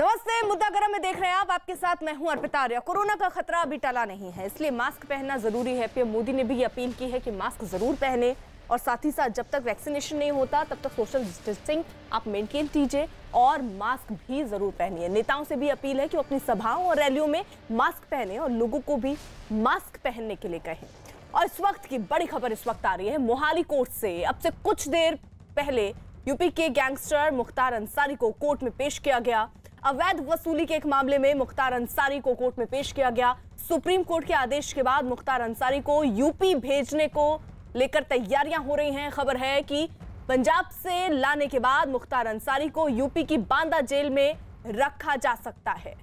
नमस्ते, मुद्दा गरम में देख रहे हैं आप। आपके साथ मैं हूं अर्पिता आर्या। कोरोना का खतरा अभी टला नहीं है, इसलिए मास्क पहनना जरूरी है। पीएम मोदी ने भी ये अपील की है कि मास्क जरूर पहने और साथ ही साथ जब तक वैक्सीनेशन नहीं होता तब तक सोशल डिस्टेंसिंग आप मेंटेन कीजिए और मास्क भी जरूर पहनिए। नेताओं से भी अपील है कि वो अपनी सभाओं और रैलियों में मास्क पहने और लोगों को भी मास्क पहनने के लिए कहें। और इस वक्त की बड़ी खबर इस वक्त आ रही है मोहाली कोर्ट से। अब से कुछ देर पहले यूपी के गैंगस्टर मुख्तार अंसारी को कोर्ट में पेश किया गया। अवैध वसूली के एक मामले में मुख्तार अंसारी को कोर्ट में पेश किया गया। सुप्रीम कोर्ट के आदेश के बाद मुख्तार अंसारी को यूपी भेजने को लेकर तैयारियां हो रही हैं। खबर है कि पंजाब से लाने के बाद मुख्तार अंसारी को यूपी की बांदा जेल में रखा जा सकता है।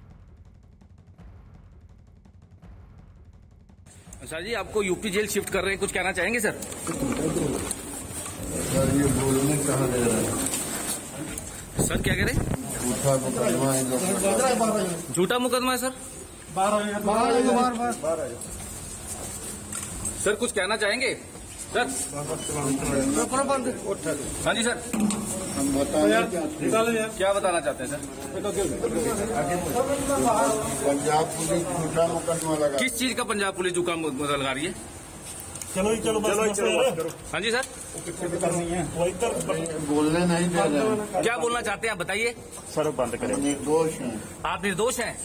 सर जी, आपको यूपी जेल शिफ्ट कर रहे हैं, कुछ कहना चाहेंगे सर? सर ये बोलने कहाँ दे रहा है? सर क्या कह रहे हैं? झूठा मुकदमा है। झूठा मुकदमा है सर? सर कुछ कहना चाहेंगे सर? हाँ जी सर, हम बताएं क्या बताना चाहते हैं सर? पंजाब पुलिस झूठा मुकदमा लगा। किस चीज का पंजाब पुलिस झूठा मुकदमा लगा रही है? चलो हाँ जी सर, बोलने नहीं दे रहे। क्या बोलना चाहते हैं आप बताइए। सर बंद करें। निर्दोष हैं। आप निर्दोष हैं?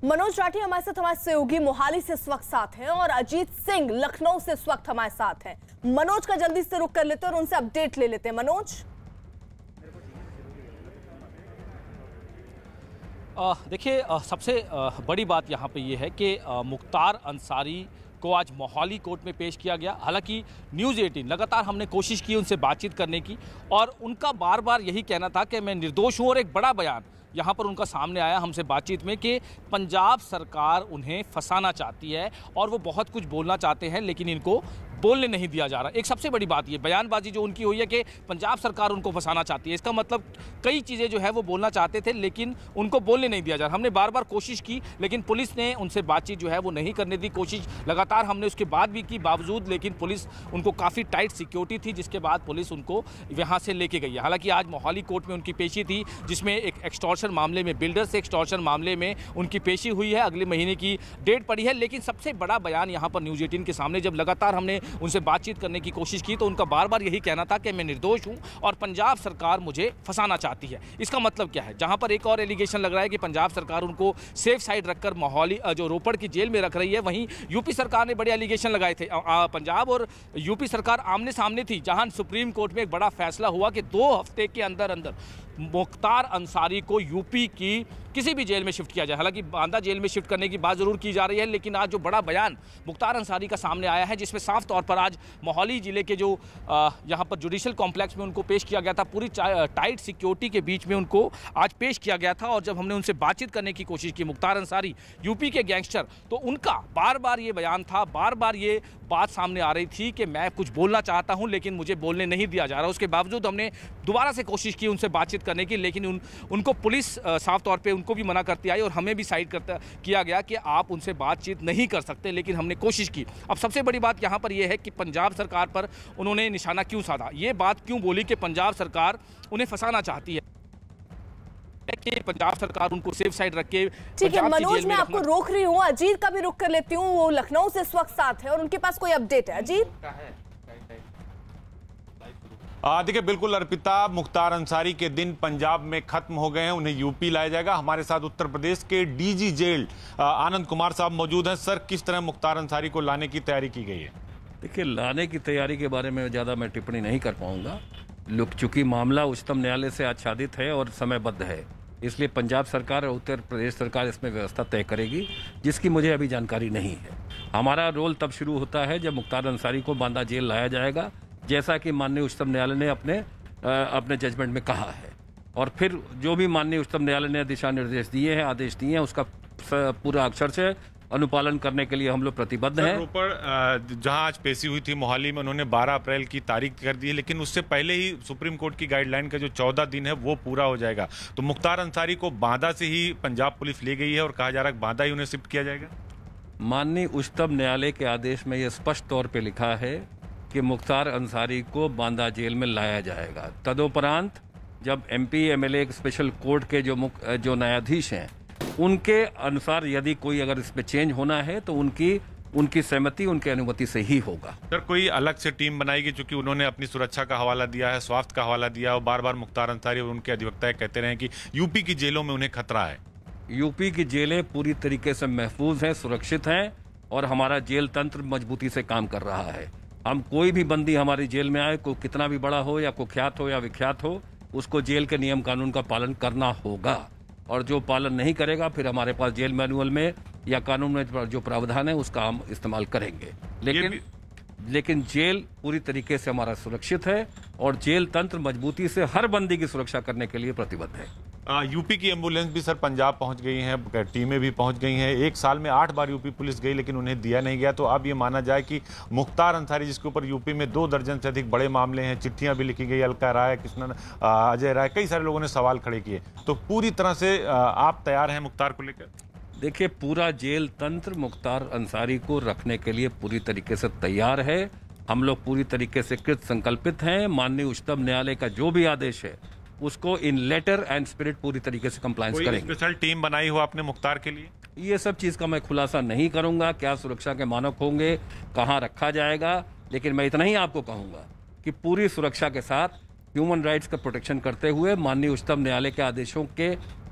मनोज राठी हमारे साथ, हमारे सहयोगी मोहाली से इस वक्त साथ हैं और अजीत सिंह लखनऊ से इस वक्त हमारे साथ हैं। मनोज का जल्दी से रुक कर लेते हैं और उनसे अपडेट ले लेते हैं। मनोज, देखिए, सबसे बड़ी बात यहाँ पे ये है कि मुख्तार अंसारी को आज मोहाली कोर्ट में पेश किया गया। हालांकि न्यूज़ 18 लगातार हमने कोशिश की उनसे बातचीत करने की और उनका बार बार यही कहना था कि मैं निर्दोष हूँ। और एक बड़ा बयान यहाँ पर उनका सामने आया हमसे बातचीत में कि पंजाब सरकार उन्हें फंसाना चाहती है और वो बहुत कुछ बोलना चाहते हैं लेकिन इनको बोलने नहीं दिया जा रहा। एक सबसे बड़ी बात ये बयानबाजी जो उनकी हुई है कि पंजाब सरकार उनको फंसाना चाहती है। इसका मतलब कई चीज़ें जो है वो बोलना चाहते थे लेकिन उनको बोलने नहीं दिया जा रहा। हमने बार बार कोशिश की लेकिन पुलिस ने उनसे बातचीत जो है वो नहीं करने दी। कोशिश लगातार हमने उसके बाद भी की बावजूद, लेकिन पुलिस उनको काफ़ी टाइट सिक्योरिटी थी जिसके बाद पुलिस उनको यहाँ से लेके गई है। हालांकि आज मोहाली कोर्ट में उनकी पेशी थी जिसमें एक एक्सटॉर्शन मामले में, बिल्डर से एक्सटॉर्शन मामले में उनकी पेशी हुई है। अगले महीने की डेट पड़ी है। लेकिन सबसे बड़ा बयान यहाँ पर न्यूज़ 18 के सामने जब लगातार हमने उनसे बातचीत करने की कोशिश की तो उनका बार बार यही कहना था कि मैं निर्दोष हूं और पंजाब सरकार मुझे फंसाना चाहती है। इसका मतलब क्या है? जहां पर एक और एलिगेशन लग रहा है कि पंजाब सरकार उनको सेफ साइड रखकर मोहाली जो रोपड़ की जेल में रख रही है, वहीं यूपी सरकार ने बड़े एलिगेशन लगाए थे। पंजाब और यूपी सरकार आमने सामने थी, जहां सुप्रीम कोर्ट में एक बड़ा फैसला हुआ कि 2 हफ्ते के अंदर अंदर मुख्तार अंसारी को यूपी की किसी भी जेल में शिफ्ट किया जाए। हालांकि बांदा जेल में शिफ्ट करने की बात जरूर की जा रही है लेकिन आज जो बड़ा बयान मुख्तार अंसारी का सामने आया है जिसमें साफ तौर पर आज मोहाली जिले के जो यहाँ पर जुडिशल कॉम्प्लेक्स में उनको पेश किया गया था, पूरी टाइट सिक्योरिटी के बीच में उनको आज पेश किया गया था। और जब हमने उनसे बातचीत करने की कोशिश की, मुख्तार अंसारी यूपी के गैंगस्टर, तो उनका बार बार ये बयान था, बार बार ये बात सामने आ रही थी कि मैं कुछ बोलना चाहता हूं लेकिन मुझे बोलने नहीं दिया जा रहा। उसके बावजूद हमने दोबारा से कोशिश की उनसे बातचीत करने की लेकिन उनको पुलिस साफ तौर पे उनको भी मना करती आई और हमें भी साइड किया गया कि आप उनसे बातचीत नहीं कर सकते। लेकिन हमने कोशिश की। अब सबसे बड़ी बात यहाँ पर यह है कि पंजाब सरकार पर उन्होंने निशाना क्यों साधा, ये बात क्यों बोली कि पंजाब सरकार उन्हें फंसाना चाहती है कि पंजाब सरकार उनको सेफ साइड रख के। ठीक है मनोज, मैं आपको रोक रही हूँ। अजीत का भी रुक कर लेती हूँ, वो लखनऊ से इस वक्त साथ है और उनके पास कोई अपडेट है। अजीत, देखिए, बिल्कुल अर्पिता, मुख्तार अंसारी के दिन पंजाब में खत्म हो गए हैं, उन्हें यूपी लाया जाएगा। हमारे साथ उत्तर प्रदेश के डीजी जेल आनंद कुमार साहब मौजूद हैं। सर, किस तरह मुख्तार अंसारी को लाने की तैयारी की गई है? देखिए, लाने की तैयारी के बारे में ज़्यादा मैं टिप्पणी नहीं कर पाऊंगा। चूंकि मामला उच्चतम न्यायालय से आच्छादित है और समयबद्ध है, इसलिए पंजाब सरकार और उत्तर प्रदेश सरकार इसमें व्यवस्था तय करेगी जिसकी मुझे अभी जानकारी नहीं है। हमारा रोल तब शुरू होता है जब मुख्तार अंसारी को बांदा जेल लाया जाएगा, जैसा कि माननीय उच्चतम न्यायालय ने अपने जजमेंट में कहा है। और फिर जो भी माननीय उच्चतम न्यायालय ने दिशा निर्देश दिए हैं, आदेश दिए हैं, उसका पूरा अक्षर से अनुपालन करने के लिए हम लोग प्रतिबद्ध हैं। रोपड़ जहां आज पेशी हुई थी मोहाली में, उन्होंने 12 अप्रैल की तारीख कर दी है लेकिन उससे पहले ही सुप्रीम कोर्ट की गाइडलाइन का जो 14 दिन है वो पूरा हो जाएगा। तो मुख्तार अंसारी को बांदा से ही पंजाब पुलिस ले गई है और कहा जा रहा है बांदा ही उन्हें शिफ्ट किया जाएगा। माननीय उच्चतम न्यायालय के आदेश में यह स्पष्ट तौर पर लिखा है कि मुख्तार अंसारी को बांदा जेल में लाया जाएगा। तदोपरांत जब MP MLA स्पेशल कोर्ट के जो न्यायाधीश हैं उनके अनुसार यदि कोई अगर इस पे चेंज होना है तो उनकी सहमति, उनकी अनुमति से ही होगा। सर, कोई अलग से टीम बनाएगी, क्योंकि उन्होंने अपनी सुरक्षा का हवाला दिया है, स्वास्थ्य का हवाला दिया और बार बार मुख्तार अंसारी और उनके अधिवक्ता कहते रहे कि यूपी की जेलों में उन्हें खतरा है। यूपी की जेलें पूरी तरीके से महफूज हैं, सुरक्षित हैं और हमारा जेल तंत्र मजबूती से काम कर रहा है। हम कोई भी बंदी हमारी जेल में आए, कोई कितना भी बड़ा हो या कुख्यात हो या विख्यात हो, उसको जेल के नियम कानून का पालन करना होगा और जो पालन नहीं करेगा फिर हमारे पास जेल मैनुअल में या कानून में जो प्रावधान है उसका हम इस्तेमाल करेंगे। लेकिन जेल पूरी तरीके से हमारा सुरक्षित है और जेल तंत्र मजबूती से हर बंदी की सुरक्षा करने के लिए प्रतिबद्ध है। यूपी की एम्बुलेंस भी सर पंजाब पहुंच गई हैं, टीमें भी पहुंच गई हैं। एक साल में 8 बार यूपी पुलिस गई लेकिन उन्हें दिया नहीं गया। तो अब ये माना जाए कि मुख्तार अंसारी, जिसके ऊपर यूपी में 2 दर्जन से अधिक बड़े मामले हैं, चिट्ठियां भी लिखी गई, अलका राय, कृष्णन, अजय राय, कई सारे लोगों ने सवाल खड़े किए, तो पूरी तरह से आप तैयार हैं मुख्तार को लेकर? देखिए, पूरा जेल तंत्र मुख्तार अंसारी को रखने के लिए पूरी तरीके से तैयार है। हम लोग पूरी तरीके से कृत संकल्पित हैं। माननीय उच्चतम न्यायालय का जो भी आदेश है उसको इन लेटर एंड स्पिरिट पूरी तरीके से कंप्लायंस करेंगे। स्पेशल टीम बनाई हो आपने मुख्तार के लिए? ये सब चीज का मैं खुलासा नहीं करूंगा, क्या सुरक्षा के मानक होंगे, कहां रखा जाएगा, लेकिन मैं इतना ही आपको कहूंगा कि पूरी सुरक्षा के साथ ह्यूमन राइट्स का प्रोटेक्शन करते हुए माननीय उच्चतम न्यायालय के आदेशों के,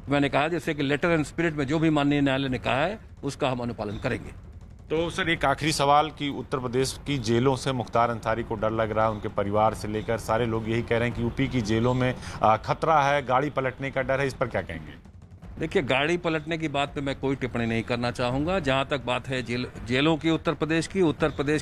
मैंने कहा जैसे कि लेटर एंड स्पिरिट में जो भी माननीय न्यायालय ने कहा है उसका हम अनुपालन करेंगे। तो सर, एक आखिरी सवाल कि उत्तर प्रदेश की जेलों से मुख्तार अंसारी को डर लग रहा है, उनके परिवार से लेकर सारे लोग यही कह रहे हैं कि यूपी की जेलों में खतरा है, गाड़ी पलटने का डर है, इस पर क्या कहेंगे? देखिए, गाड़ी पलटने की बात पे मैं कोई टिप्पणी नहीं करना चाहूँगा। जहाँ तक बात है जेलों की उत्तर प्रदेश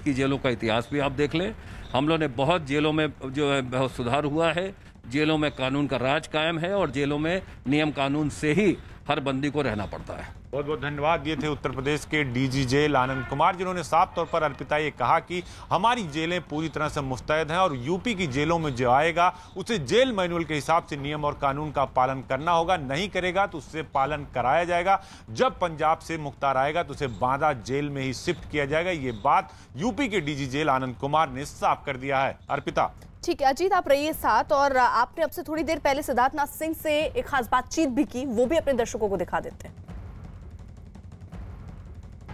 की जेलों का इतिहास भी आप देख लें। हम लोग ने बहुत जेलों में जो है बहुत सुधार हुआ है, जेलों में कानून का राज कायम है और जेलों में नियम कानून से ही हर बंदी को रहना पड़ता है। बहुत बहुत धन्यवाद। ये थे उत्तर प्रदेश के डीजी जेल आनंद कुमार, जिन्होंने साफ तौर पर अर्पिता ये कहा कि हमारी जेलें पूरी तरह से मुस्तैद हैं और यूपी की जेलों में जो आएगा उसे जेल मैनुअल के हिसाब से नियम और कानून का पालन करना होगा, नहीं करेगा तो उससे पालन कराया जाएगा। जब पंजाब से मुख्तार आएगा तो उसे बांदा जेल में ही शिफ्ट किया जाएगा। ये बात यूपी के डीजी जेल आनंद कुमार ने साफ कर दिया है। अर्पिता। ठीक है अजीत, आप रहिए साथ, और आपने अब से थोड़ी देर पहले सिद्धार्थनाथ सिंह से एक खास बातचीत भी की, वो भी अपने दर्शकों को दिखा देते हैं।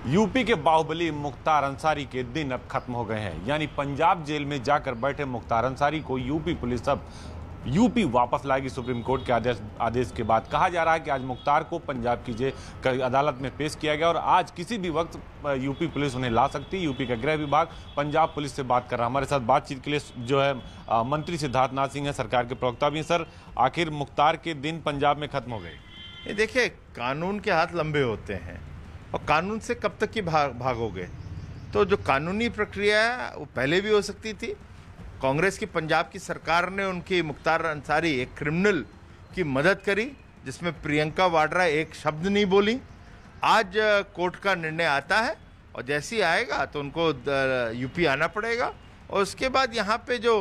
यूपी के बाहुबली मुख्तार अंसारी के दिन अब खत्म हो गए हैं, यानी पंजाब जेल में जाकर बैठे मुख्तार अंसारी को यूपी पुलिस अब यूपी वापस लाएगी। सुप्रीम कोर्ट के आदेश के बाद कहा जा रहा है कि आज मुख्तार को पंजाब की जेल अदालत में पेश किया गया और आज किसी भी वक्त यूपी पुलिस उन्हें ला सकती है। यूपी का गृह विभाग पंजाब पुलिस से बात कर रहा है। हमारे साथ बातचीत के लिए जो है मंत्री सिद्धार्थनाथ सिंह है, सरकार के प्रवक्ता भी हैं। सर, आखिर मुख्तार के दिन पंजाब में खत्म हो गए। देखिए, कानून के हाथ लंबे होते हैं और कानून से कब तक की भागोगे। तो जो कानूनी प्रक्रिया है वो पहले भी हो सकती थी। कांग्रेस की पंजाब की सरकार ने उनकी मुख्तार अंसारी, एक क्रिमिनल की मदद करी जिसमें प्रियंका वाड्रा एक शब्द नहीं बोली। आज कोर्ट का निर्णय आता है और जैसे ही आएगा तो उनको यूपी आना पड़ेगा और उसके बाद यहाँ पे जो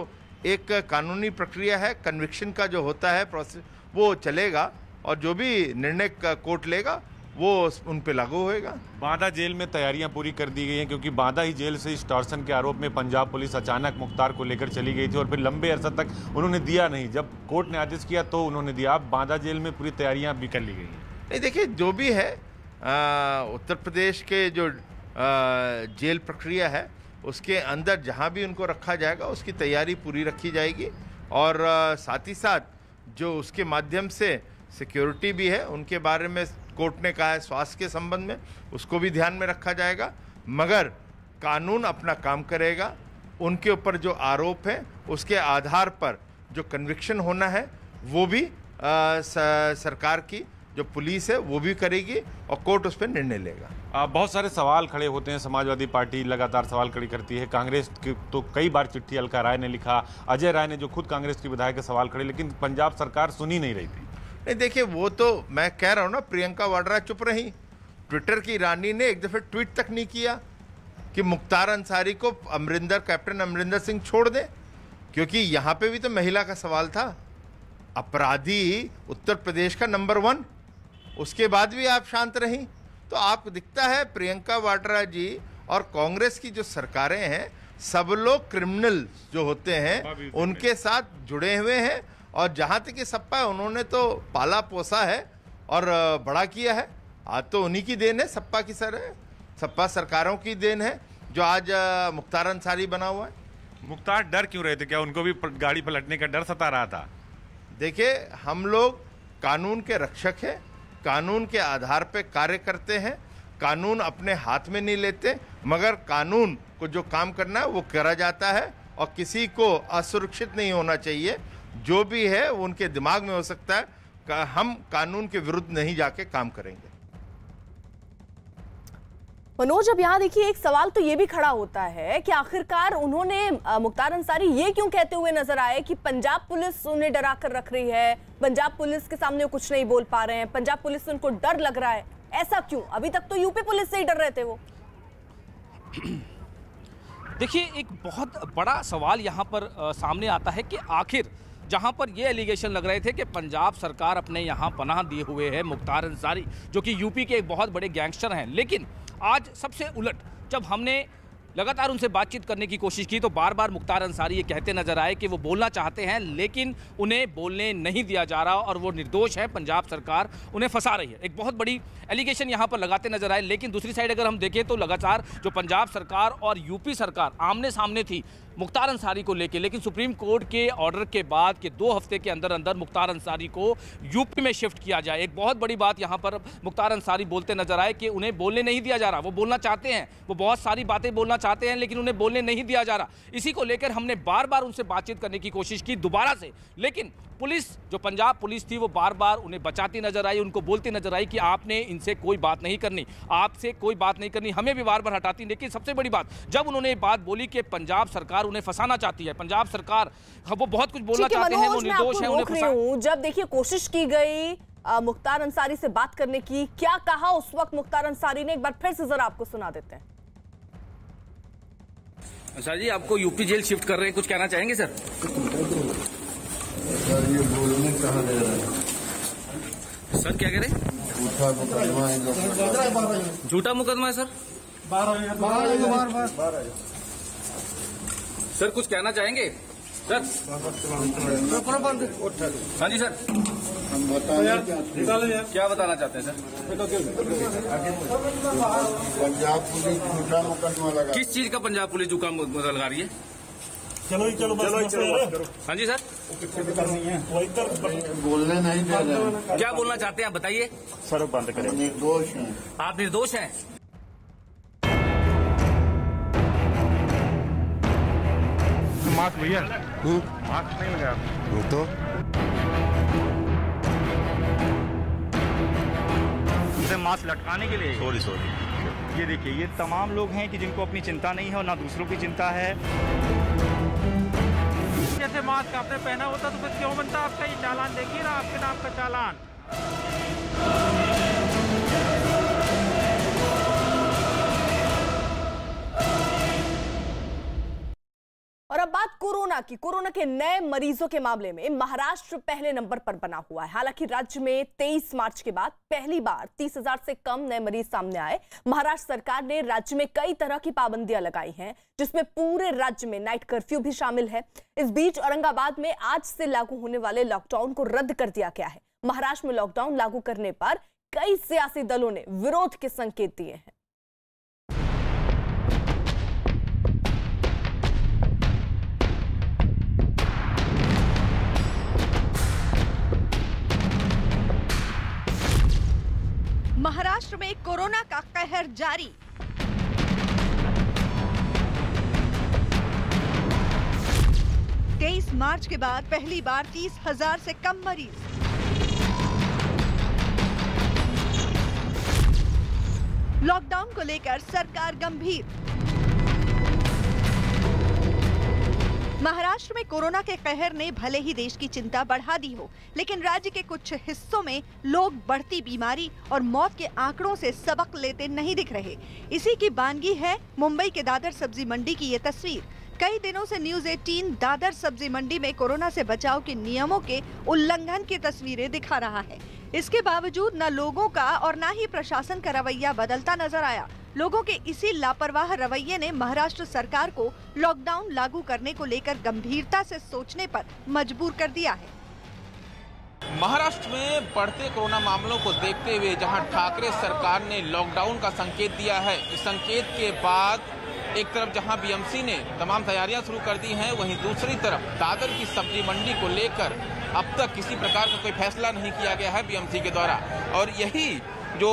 एक कानूनी प्रक्रिया है, कन्विक्शन का जो होता है प्रोसेस, वो चलेगा और जो भी निर्णय कोर्ट लेगा वो उन पे लागू होएगा। बांदा जेल में तैयारियां पूरी कर दी गई हैं, क्योंकि बांदा ही जेल से एक्सटॉर्शन के आरोप में पंजाब पुलिस अचानक मुख्तार को लेकर चली गई थी और फिर लंबे अरसा तक उन्होंने दिया नहीं। जब कोर्ट ने आदेश किया तो उन्होंने दिया। अब बांदा जेल में पूरी तैयारियां भी कर ली गई हैं। नहीं, देखिए, जो भी है उत्तर प्रदेश के जो जेल प्रक्रिया है उसके अंदर जहाँ भी उनको रखा जाएगा उसकी तैयारी पूरी रखी जाएगी और साथ ही साथ जो उसके माध्यम से सिक्योरिटी भी है उनके बारे में कोर्ट ने कहा है स्वास्थ्य के संबंध में, उसको भी ध्यान में रखा जाएगा। मगर कानून अपना काम करेगा। उनके ऊपर जो आरोप है उसके आधार पर जो कन्विक्शन होना है वो भी सरकार की जो पुलिस है वो भी करेगी और कोर्ट उस पर निर्णय लेगा। बहुत सारे सवाल खड़े होते हैं। समाजवादी पार्टी लगातार सवाल खड़ी करती है। कांग्रेस की तो कई बार चिट्ठी अलका राय ने लिखा, अजय राय ने जो खुद कांग्रेस की विधायक के सवाल खड़े, लेकिन पंजाब सरकार सुनी नहीं रही थी। नहीं, देखिए, वो तो मैं कह रहा हूँ ना, प्रियंका वाड्रा चुप रही। ट्विटर की रानी ने एक दफ़े ट्वीट तक नहीं किया कि मुख्तार अंसारी को कैप्टन अमरिंदर सिंह छोड़ दे, क्योंकि यहाँ पे भी तो महिला का सवाल था। अपराधी उत्तर प्रदेश का नंबर 1, उसके बाद भी आप शांत रहीं। तो आपको दिखता है प्रियंका वाड्रा जी और कांग्रेस की जो सरकारें हैं सब लोग क्रिमिनल जो होते हैं उनके साथ जुड़े हुए हैं और जहाँ तक कि सपा है, उन्होंने तो पाला पोसा है और बड़ा किया है। आज तो उन्हीं की देन है, सपा की सपा सरकारों की देन है जो आज मुख्तार अंसारी बना हुआ है। मुख्तार डर क्यों रहे थे? क्या उनको भी गाड़ी पलटने का डर सता रहा था? देखिए, हम लोग कानून के रक्षक हैं, कानून के आधार पे कार्य करते हैं, कानून अपने हाथ में नहीं लेते, मगर कानून को जो काम करना है वो करा जाता है और किसी को असुरक्षित नहीं होना चाहिए। जो भी है वो उनके दिमाग में हो सकता है। हम कानून के विरुद्ध नहीं जाके काम करेंगे। मनोज, अब यहाँ देखिए एक सवाल तो ये भी खड़ा होता है कि आखिरकार उन्होंने मुख्तार अंसारी ये क्यों कहते हुए नजर आए कि पंजाब पुलिस उन्हें डरा कर रख रही है, पंजाब पुलिस के सामने वो कुछ नहीं बोल पा रहे हैं, पंजाब पुलिस से उनको डर लग रहा है। ऐसा क्यों? अभी तक तो यूपी पुलिस से ही डर रहे थे वो। देखिए, एक बहुत बड़ा सवाल यहाँ पर सामने आता है कि आखिर जहाँ पर ये एलिगेशन लग रहे थे कि पंजाब सरकार अपने यहाँ पनाह दिए हुए है मुख्तार अंसारी, जो कि यूपी के एक बहुत बड़े गैंगस्टर हैं, लेकिन आज सबसे उलट जब हमने लगातार उनसे बातचीत करने की कोशिश की तो बार बार मुख्तार अंसारी ये कहते नजर आए कि वो बोलना चाहते हैं लेकिन उन्हें बोलने नहीं दिया जा रहा और वो निर्दोष है, पंजाब सरकार उन्हें फंसा रही है। एक बहुत बड़ी एलिगेशन यहाँ पर लगाते नजर आए। लेकिन दूसरी साइड अगर हम देखें तो लगातार जो पंजाब सरकार और यूपी सरकार आमने सामने थी मुख्तार अंसारी को लेकर, लेकिन सुप्रीम कोर्ट के ऑर्डर के बाद के 2 हफ्ते के अंदर अंदर मुख्तार अंसारी को यूपी में शिफ्ट किया जाए। एक बहुत बड़ी बात यहाँ पर मुख्तार अंसारी बोलते नजर आए कि उन्हें बोलने नहीं दिया जा रहा। वो बोलना चाहते हैं, वो बहुत सारी बातें बोलना चाहते हैं, लेकिन उन्हें बोलने नहीं दिया जा रहा। इसी को लेकर हमने बार बार उनसे बातचीत करने की कोशिश की दोबारा से, लेकिन पुलिस जो पंजाब पुलिस थी वो बार बार उन्हें बचाती नजर आई, उनको बोलती नजर आई कि आपने इनसे कोई बात नहीं करनी, आपसे कोई बात नहीं करनी, हमें भी बार बार हटाती। लेकिन सबसे बड़ी बात, जब उन्होंने ये बात बोली कि पंजाब सरकार उन्हें फंसाना चाहती है, पंजाब सरकार वो बहुत कुछ बोलना चाहते हैं, वो निर्दोष है, उन्हें जब देखिए कोशिश की गई मुख्तार अंसारी से बात करने की, क्या कहा उस वक्त मुख्तार अंसारी ने, एक बार फिर से जरा आपको सुना देते हैं। अच्छा जी, आपको यूपी जेल शिफ्ट कर रहे हैं, कुछ कहना चाहेंगे सर? सर, ये बोलने कहाँ दे रहे हैं? सर क्या कह रहे हैं? झूठा मुकदमा है। झूठा मुकदमा है सर? सर कुछ कहना चाहेंगे सर? हाँ जी सर, हम बताएं क्या बताना चाहते हैं सर? पंजाब पुलिस झूठा मुकदमा लगा। किस चीज का पंजाब पुलिस झूठा मुकदमा लगा रही है? चलो बस हाँ जी सर, बोलने नहीं दे रहे हैं। क्या बोलना चाहते हैं आप बताइए? सर बंद करें। निर्दोष हैं। आप निर्दोष हैं? मास्क भैया, मास्क नहीं लगा तो मास्क लटकाने के लिए सॉरी ये देखिए, ये तमाम लोग हैं कि जिनको अपनी चिंता नहीं है और ना दूसरों की चिंता है। जैसे मास्क आपने पहना होता तो फिर क्यों बनता आपका ये चालान? देखिए ना आपके नाम का चालान। और अब बात कोरोना की। कोरोना के नए मरीजों के मामले में महाराष्ट्र पहले नंबर पर बना हुआ है। हालांकि राज्य में 23 मार्च के बाद पहली बार 30,000 से कम नए मरीज सामने आए। महाराष्ट्र सरकार ने राज्य में कई तरह की पाबंदियां लगाई हैं, जिसमें पूरे राज्य में नाइट कर्फ्यू भी शामिल है। इस बीच औरंगाबाद में आज से लागू होने वाले लॉकडाउन को रद्द कर दिया गया है। महाराष्ट्र में लॉकडाउन लागू करने पर कई सियासी दलों ने विरोध के संकेत दिए हैं। महाराष्ट्र में कोरोना का कहर जारी। तेईस मार्च के बाद पहली बार 30,000 से कम मरीज। लॉकडाउन को लेकर सरकार गंभीर। महाराष्ट्र में कोरोना के कहर ने भले ही देश की चिंता बढ़ा दी हो, लेकिन राज्य के कुछ हिस्सों में लोग बढ़ती बीमारी और मौत के आंकड़ों से सबक लेते नहीं दिख रहे। इसी की बानगी है मुंबई के दादर सब्जी मंडी की ये तस्वीर। कई दिनों से न्यूज़ 18 दादर सब्जी मंडी में कोरोना से बचाव के नियमों के उल्लंघन की तस्वीरें दिखा रहा है। इसके बावजूद न लोगों का और न ही प्रशासन का रवैया बदलता नजर आया। लोगों के इसी लापरवाह रवैये ने महाराष्ट्र सरकार को लॉकडाउन लागू करने को लेकर गंभीरता से सोचने पर मजबूर कर दिया है। महाराष्ट्र में बढ़ते कोरोना मामलों को देखते हुए जहां ठाकरे सरकार ने लॉकडाउन का संकेत दिया है, इस संकेत के बाद एक तरफ जहां बीएमसी ने तमाम तैयारियां शुरू कर दी हैं, वहीं दूसरी तरफ दादर की सब्जी मंडी को लेकर अब तक किसी प्रकार का कोई फैसला नहीं किया गया है बीएमसी के द्वारा। और यही जो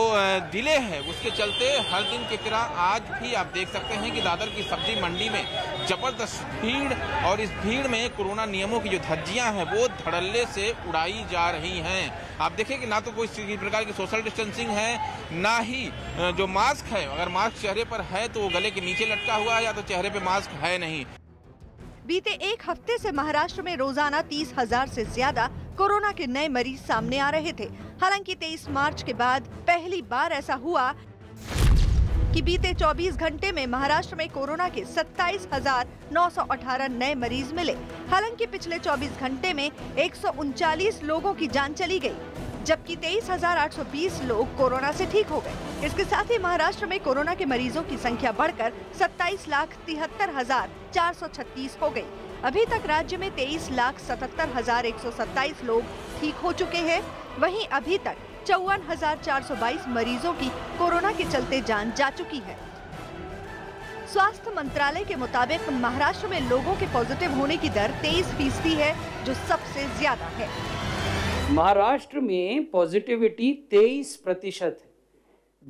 डिले है उसके चलते हर दिन की तरह आज भी आप देख सकते हैं कि दादर की सब्जी मंडी में जबरदस्त भीड़, और इस भीड़ में कोरोना नियमों की जो धज्जियां हैं वो धड़ल्ले से उड़ाई जा रही हैं। आप देखें कि ना तो कोई किसी प्रकार की सोशल डिस्टेंसिंग है, ना ही जो मास्क है, अगर मास्क चेहरे पर है तो वो गले के नीचे लटका हुआ है या तो चेहरे पे मास्क है नहीं। बीते एक हफ्ते से महाराष्ट्र में रोजाना 30,000 से ज्यादा कोरोना के नए मरीज सामने आ रहे थे। हालांकि 23 मार्च के बाद पहली बार ऐसा हुआ कि बीते 24 घंटे में महाराष्ट्र में कोरोना के 27,918 नए मरीज मिले। हालांकि पिछले 24 घंटे में 139 लोगों की जान चली गई, जबकि 23,820 लोग कोरोना से ठीक हो गए। इसके साथ ही महाराष्ट्र में कोरोना के मरीजों की संख्या बढ़कर 27,73,436 हो गई। अभी तक राज्य में 23,77,127 लोग ठीक हो चुके हैं। वहीं अभी तक 54,422 मरीजों की कोरोना के चलते जान जा चुकी है। स्वास्थ्य मंत्रालय के मुताबिक महाराष्ट्र में लोगों के पॉजिटिव होने की दर 23% है, जो सबसे ज्यादा है। महाराष्ट्र में पॉजिटिविटी 23% है।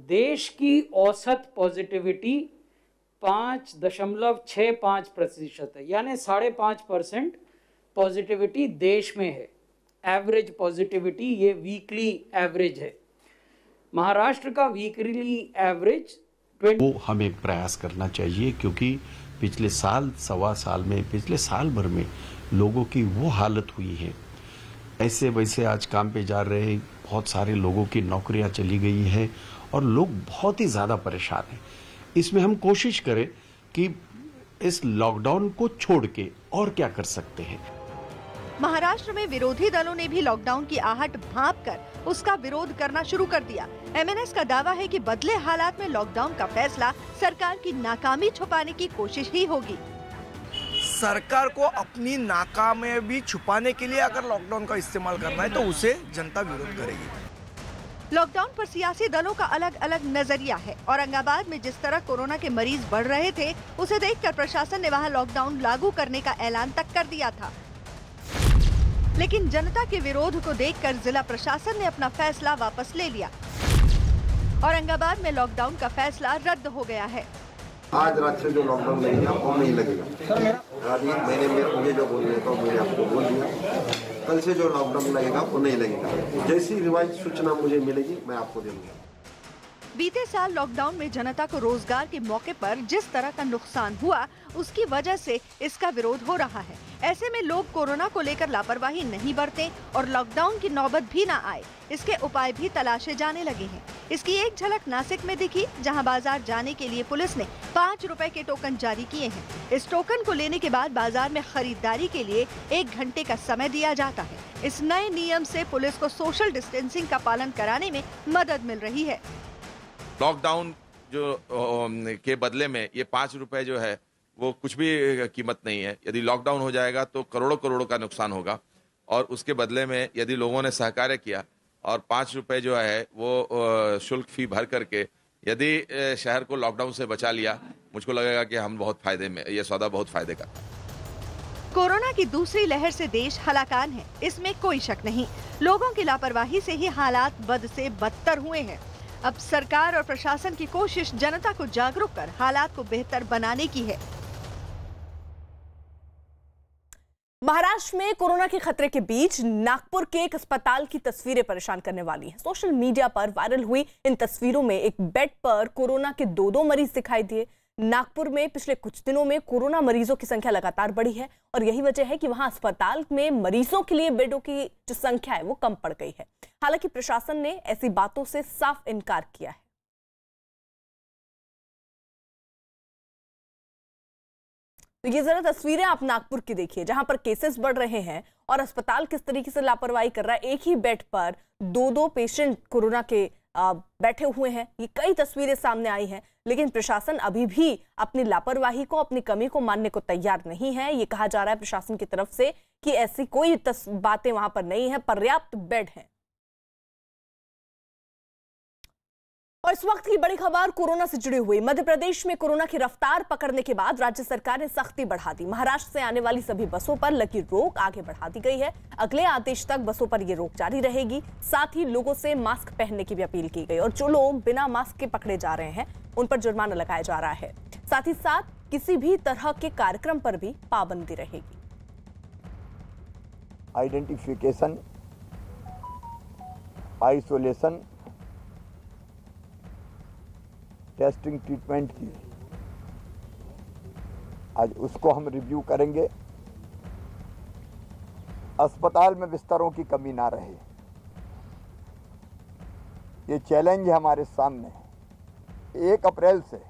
देश की औसत पॉजिटिविटी 5.65% है, यानी 5.5% पॉजिटिविटी देश में है। एवरेज पॉजिटिविटी ये वीकली एवरेज है। महाराष्ट्र का वीकली एवरेज वो हमें प्रयास करना चाहिए, क्योंकि पिछले साल सवा साल में, पिछले साल भर में लोगों की वो हालत हुई है। ऐसे वैसे आज काम पे जा रहे बहुत सारे लोगों की नौकरियां चली गई हैं और लोग बहुत ही ज़्यादा परेशान हैं। इसमें हम कोशिश करें कि इस लॉकडाउन को छोड़ के और क्या कर सकते हैं। महाराष्ट्र में विरोधी दलों ने भी लॉकडाउन की आहट भांपकर उसका विरोध करना शुरू कर दिया। एमएनएस का दावा है कि बदले हालात में लॉकडाउन का फैसला सरकार की नाकामी छुपाने की कोशिश ही होगी। सरकार को अपनी नाकामयाबी छुपाने के लिए अगर लॉकडाउन का इस्तेमाल करना है तो उसे जनता विरोध करेगी। लॉकडाउन पर सियासी दलों का अलग अलग नजरिया है। औरंगाबाद में जिस तरह कोरोना के मरीज बढ़ रहे थे, उसे देखकर प्रशासन ने वहां लॉकडाउन लागू करने का ऐलान तक कर दिया था। लेकिन जनता के विरोध को देखकर जिला प्रशासन ने अपना फैसला वापस ले लिया। औरंगाबाद में लॉकडाउन का फैसला रद्द हो गया है। आज रात से जो लॉकडाउन लगेगा वो नहीं लगेगा। अभी एक महीने में मुझे जो बोलने का मैंने आपको बोल दिया। कल से जो लॉकडाउन लगेगा वो नहीं लगेगा। जैसी रिवाइज सूचना मुझे मिलेगी मैं आपको दे दूंगा। बीते साल लॉकडाउन में जनता को रोजगार के मौके पर जिस तरह का नुकसान हुआ, उसकी वजह से इसका विरोध हो रहा है। ऐसे में लोग कोरोना को लेकर लापरवाही नहीं बरतें और लॉकडाउन की नौबत भी न आए, इसके उपाय भी तलाशे जाने लगे हैं। इसकी एक झलक नासिक में दिखी, जहां बाजार जाने के लिए पुलिस ने 5 रुपए के टोकन जारी किए हैं। इस टोकन को लेने के बाद बाजार में खरीदारी के लिए 1 घंटे का समय दिया जाता है। इस नए नियम से पुलिस को सोशल डिस्टेंसिंग का पालन कराने में मदद मिल रही है। लॉकडाउन जो के बदले में ये 5 रुपए जो है वो कुछ भी कीमत नहीं है। यदि लॉकडाउन हो जाएगा तो करोड़ों का नुकसान होगा, और उसके बदले में यदि लोगों ने सहकार्य किया और 5 रुपए जो है वो शुल्क फी भर करके यदि शहर को लॉकडाउन से बचा लिया, मुझको लगेगा कि हम बहुत फायदे में, ये सौदा बहुत फायदे का। कोरोना की दूसरी लहर से देश हलाकान है, इसमें कोई शक नहीं। लोगों की लापरवाही से ही हालात बद से बदतर हुए हैं। अब सरकार और प्रशासन की कोशिश जनता को जागरूक कर हालात को बेहतर बनाने की है। महाराष्ट्र में कोरोना के खतरे के बीच नागपुर के एक अस्पताल की तस्वीरें परेशान करने वाली हैं। सोशल मीडिया पर वायरल हुई इन तस्वीरों में एक बेड पर कोरोना के 2 मरीज दिखाई दिए। नागपुर में पिछले कुछ दिनों में कोरोना मरीजों की संख्या लगातार बढ़ी है और यही वजह है कि वहां अस्पताल में मरीजों के लिए बेडों की जो संख्या है वो कम पड़ गई है। हालांकि प्रशासन ने ऐसी बातों से साफ इनकार किया है। तो ये जरा तस्वीरें आप नागपुर की देखिए, जहां पर केसेस बढ़ रहे हैं और अस्पताल किस तरीके से लापरवाही कर रहा है। एक ही बेड पर 2 पेशेंट कोरोना के बैठे हुए हैं। ये कई तस्वीरें सामने आई हैं, लेकिन प्रशासन अभी भी अपनी लापरवाही को, अपनी कमी को मानने को तैयार नहीं है। ये कहा जा रहा है प्रशासन की तरफ से कि ऐसी कोई बातें वहां पर नहीं है, पर्याप्त बेड हैं। और इस वक्त की बड़ी खबर कोरोना से जुड़ी हुई। मध्य प्रदेश में कोरोना की रफ्तार पकड़ने के बाद राज्य सरकार ने सख्ती बढ़ा दी। महाराष्ट्र से आने वाली सभी बसों पर लगी रोक आगे बढ़ा दी गई है। अगले आदेश तक बसों पर यह रोक जारी रहेगी। साथ ही लोगों से मास्क पहनने की भी अपील की गई और जो लोग बिना मास्क के पकड़े जा रहे हैं उन पर जुर्माना लगाया जा रहा है। साथ ही साथ किसी भी तरह के कार्यक्रम पर भी पाबंदी रहेगी। आइडेंटिफिकेशन, आइसोलेशन, टेस्टिंग, ट्रीटमेंट की आज उसको हम रिव्यू करेंगे। अस्पताल में बिस्तरों की कमी ना रहे, ये चैलेंज है हमारे सामने। 1 अप्रैल से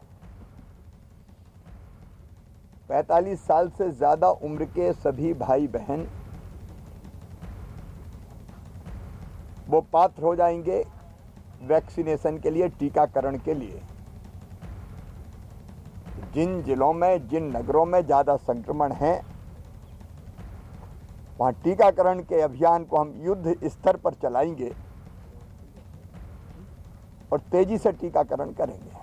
45 साल से ज्यादा उम्र के सभी भाई बहन वो पात्र हो जाएंगे वैक्सीनेशन के लिए, टीकाकरण के लिए। जिन जिलों में, जिन नगरों में ज्यादा संक्रमण है, वहां टीकाकरण के अभियान को हम युद्ध स्तर पर चलाएंगे और तेजी से टीकाकरण करेंगे।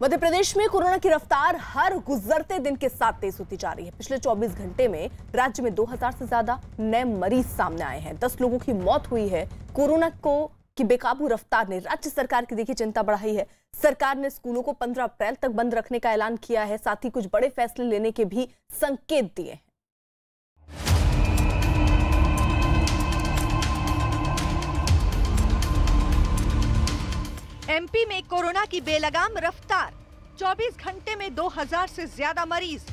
मध्य प्रदेश में कोरोना की रफ्तार हर गुजरते दिन के साथ तेज होती जा रही है। पिछले 24 घंटे में राज्य में 2000 से ज्यादा नए मरीज सामने आए हैं। 10 लोगों की मौत हुई है। कोरोना की बेकाबू रफ्तार ने राज्य सरकार की देखिए चिंता बढ़ाई है। सरकार ने स्कूलों को 15 अप्रैल तक बंद रखने का ऐलान किया है। साथ ही कुछ बड़े फैसले लेने के भी संकेत दिए हैं। एमपी में कोरोना की बेलगाम रफ्तार, 24 घंटे में 2000 से ज्यादा मरीज।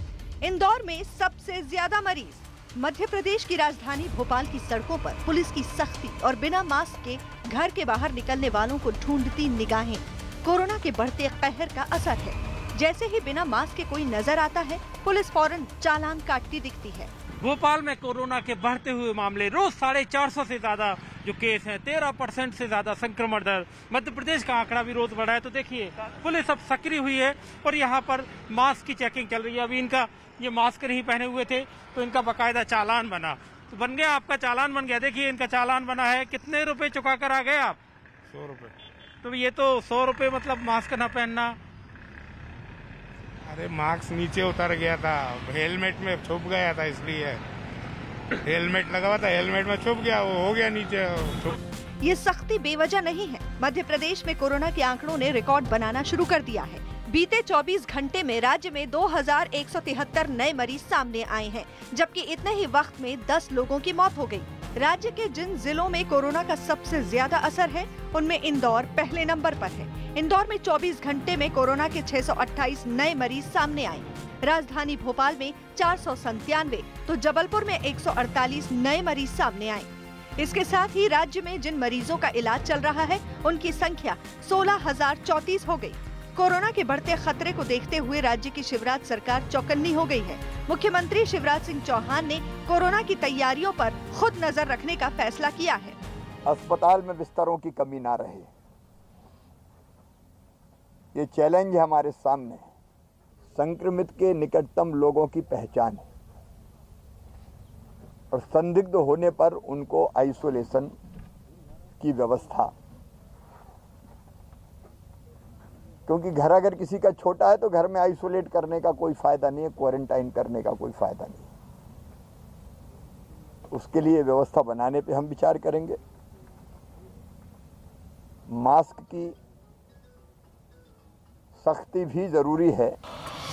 इंदौर में सबसे ज्यादा मरीज। मध्य प्रदेश की राजधानी भोपाल की सड़कों पर पुलिस की सख्ती और बिना मास्क के घर के बाहर निकलने वालों को ढूंढती निगाहें। कोरोना के बढ़ते कहर का असर है। जैसे ही बिना मास्क के कोई नजर आता है, पुलिस फौरन चालान काटती दिखती है। भोपाल में कोरोना के बढ़ते हुए मामले, रोज 450 से ज्यादा जो केस हैं, 13% से ज्यादा संक्रमण दर। मध्य प्रदेश का आंकड़ा भी रोज बढ़ा है। तो देखिए पुलिस अब सक्रिय हुई है और यहाँ पर मास्क की चेकिंग चल रही है। अभी इनका ये मास्क नहीं पहने हुए थे तो इनका बकायदा चालान बना, तो बन गया, आपका चालान बन गया। देखिए इनका चालान बना है। कितने रुपए चुका कर आ गए आप? 100 रुपए। तो ये तो 100 रुपए मतलब मास्क न पहनना। अरे मास्क नीचे उतर गया था, हेलमेट में छुप गया था, इसलिए हेलमेट लगा हुआ था, हेलमेट में छुप गया, वो हो गया नीचे छुप। ये सख्ती बेवजह नहीं है। मध्य प्रदेश में कोरोना के आंकड़ों ने रिकॉर्ड बनाना शुरू कर दिया है। बीते 24 घंटे में राज्य में 2173 नए मरीज सामने आए हैं, जबकि इतने ही वक्त में 10 लोगों की मौत हो गई। राज्य के जिन जिलों में कोरोना का सबसे ज्यादा असर है, उनमें इंदौर पहले नंबर पर है। इंदौर में 24 घंटे में कोरोना के 628 नए मरीज सामने आए। राजधानी भोपाल में 497 तो जबलपुर में 148 नए मरीज सामने आए। इसके साथ ही राज्य में जिन मरीजों का इलाज चल रहा है, उनकी संख्या 16,034 हो गई। कोरोना के बढ़ते खतरे को देखते हुए राज्य की शिवराज सरकार चौकन्नी हो गई है। मुख्यमंत्री शिवराज सिंह चौहान ने कोरोना की तैयारियों पर खुद नजर रखने का फैसला किया है। अस्पताल में बिस्तरों की कमी ना रहे, ये चैलेंज है हमारे सामने। संक्रमित के निकटतम लोगों की पहचान और संदिग्ध होने पर उनको आइसोलेशन की व्यवस्था, क्योंकि घर अगर किसी का छोटा है तो घर में आइसोलेट करने का कोई फायदा नहीं है, क्वारंटाइन करने का कोई फायदा नहीं। उसके लिए व्यवस्था बनाने पे हम विचार करेंगे। मास्क की सख्ती भी जरूरी है।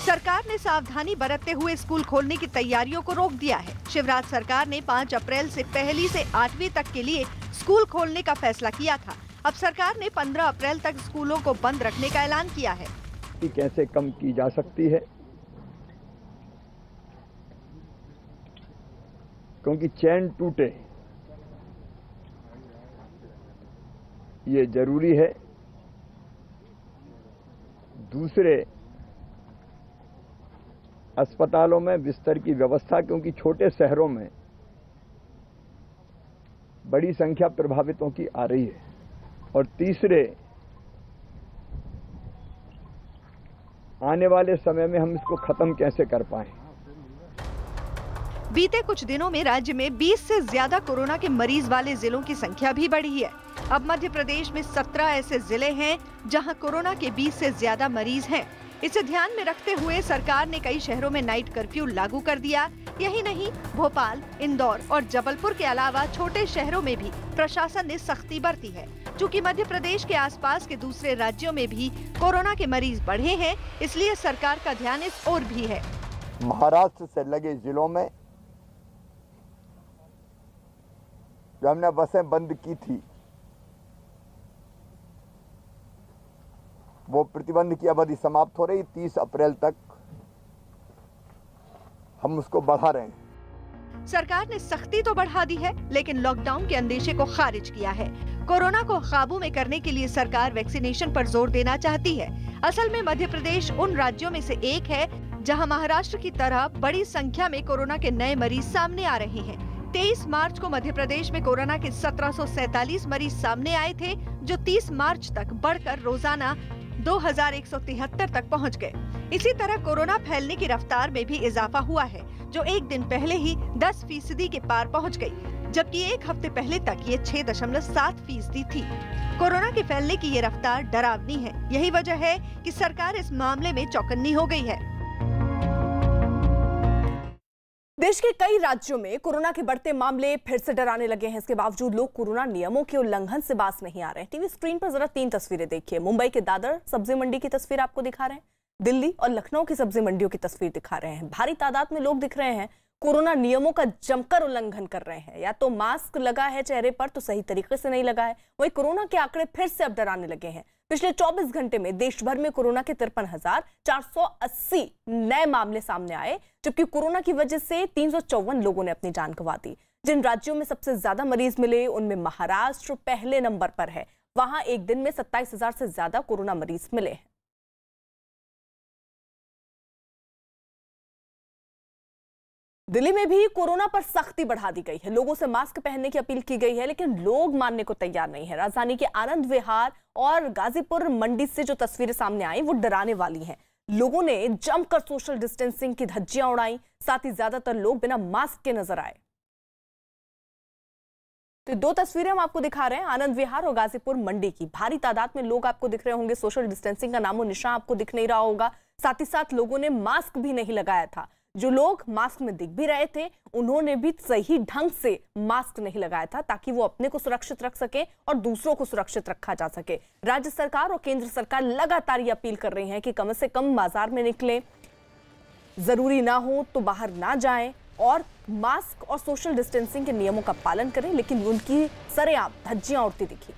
सरकार ने सावधानी बरतते हुए स्कूल खोलने की तैयारियों को रोक दिया है। शिवराज सरकार ने 5 अप्रैल से 1 से 8वीं तक के लिए स्कूल खोलने का फैसला किया था। अब सरकार ने 15 अप्रैल तक स्कूलों को बंद रखने का ऐलान किया है। कैसे कम की जा सकती है, क्योंकि चैन टूटे ये जरूरी है। दूसरे, अस्पतालों में बिस्तर की व्यवस्था, क्योंकि छोटे शहरों में बड़ी संख्या प्रभावितों की आ रही है। और तीसरे, आने वाले समय में हम इसको खत्म कैसे कर पाएं। बीते कुछ दिनों में राज्य में 20 से ज्यादा कोरोना के मरीज वाले जिलों की संख्या भी बढ़ी है। अब मध्य प्रदेश में 17 ऐसे जिले हैं जहां कोरोना के 20 से ज्यादा मरीज हैं। इसे ध्यान में रखते हुए सरकार ने कई शहरों में नाइट कर्फ्यू लागू कर दिया। यही नहीं, भोपाल, इंदौर और जबलपुर के अलावा छोटे शहरों में भी प्रशासन ने सख्ती बरती है। चूँकि मध्य प्रदेश के आसपास के दूसरे राज्यों में भी कोरोना के मरीज बढ़े हैं, इसलिए सरकार का ध्यान इस ओर भी है। महाराष्ट्र से लगे जिलों में जो हमने बसें बंद की थी, वो प्रतिबंध की अवधि समाप्त हो रही। 30 अप्रैल तक हम उसको बढ़ा रहे हैं। सरकार ने सख्ती तो बढ़ा दी है, लेकिन लॉकडाउन के अंदेशे को खारिज किया है। कोरोना को काबू में करने के लिए सरकार वैक्सीनेशन पर जोर देना चाहती है। असल में मध्य प्रदेश उन राज्यों में से एक है जहां महाराष्ट्र की तरह बड़ी संख्या में कोरोना के नए मरीज सामने आ रहे हैं। 23 मार्च को मध्य प्रदेश में कोरोना के 1747 मरीज सामने आए थे, जो 30 मार्च तक बढ़कर रोजाना 2173 तक पहुंच गए। इसी तरह कोरोना फैलने की रफ्तार में भी इजाफा हुआ है, जो एक दिन पहले ही 10% के पार पहुंच गई, जबकि एक हफ्ते पहले तक ये 6.7% थी। कोरोना के फैलने की ये रफ्तार डरावनी है। यही वजह है कि सरकार इस मामले में चौकन्नी हो गई है। देश के कई राज्यों में कोरोना के बढ़ते मामले फिर से डराने लगे हैं। इसके बावजूद लोग कोरोना नियमों के उल्लंघन से बाज नहीं आ रहे हैं। टीवी स्क्रीन पर जरा 3 तस्वीरें देखिए। मुंबई के दादर सब्जी मंडी की तस्वीर आपको दिखा रहे हैं, दिल्ली और लखनऊ की सब्जी मंडियों की तस्वीर दिखा रहे हैं। भारी तादाद में लोग दिख रहे हैं कोरोना नियमों का जमकर उल्लंघन कर रहे हैं। या तो मास्क लगा है चेहरे पर तो सही तरीके से नहीं लगा है। वही कोरोना के आंकड़े फिर से अब डराने लगे हैं। पिछले 24 घंटे में देश भर में कोरोना के 53,480 नए मामले सामने आए, जबकि कोरोना की वजह से 354 लोगों ने अपनी जान गंवा दी। जिन राज्यों में सबसे ज्यादा मरीज मिले उनमें महाराष्ट्र पहले नंबर पर है। वहां एक दिन में 27,000 से ज्यादा कोरोना मरीज मिले हैं। दिल्ली में भी कोरोना पर सख्ती बढ़ा दी गई है। लोगों से मास्क पहनने की अपील की गई है, लेकिन लोग मानने को तैयार नहीं है। राजधानी के आनंद विहार और गाजीपुर मंडी से जो तस्वीरें सामने आई वो डराने वाली हैं। लोगों ने जमकर सोशल डिस्टेंसिंग की धज्जियां उड़ाई, साथ ही ज्यादातर लोग बिना मास्क के नजर आए। तो 2 तस्वीरें हम आपको दिखा रहे हैं आनंद विहार और गाजीपुर मंडी की। भारी तादाद में लोग आपको दिख रहे होंगे। सोशल डिस्टेंसिंग का नामो निशान आपको दिख नहीं रहा होगा। साथ ही साथ लोगों ने मास्क भी नहीं लगाया था। जो लोग मास्क में दिख भी रहे थे उन्होंने भी सही ढंग से मास्क नहीं लगाया था, ताकि वो अपने को सुरक्षित रख सके और दूसरों को सुरक्षित रखा जा सके। राज्य सरकार और केंद्र सरकार लगातार ये अपील कर रही हैं कि कम से कम बाजार में निकलें, जरूरी ना हो तो बाहर ना जाएं और मास्क और सोशल डिस्टेंसिंग के नियमों का पालन करें। लेकिन उनकी सरेआम धज्जियां उड़ती दिखी।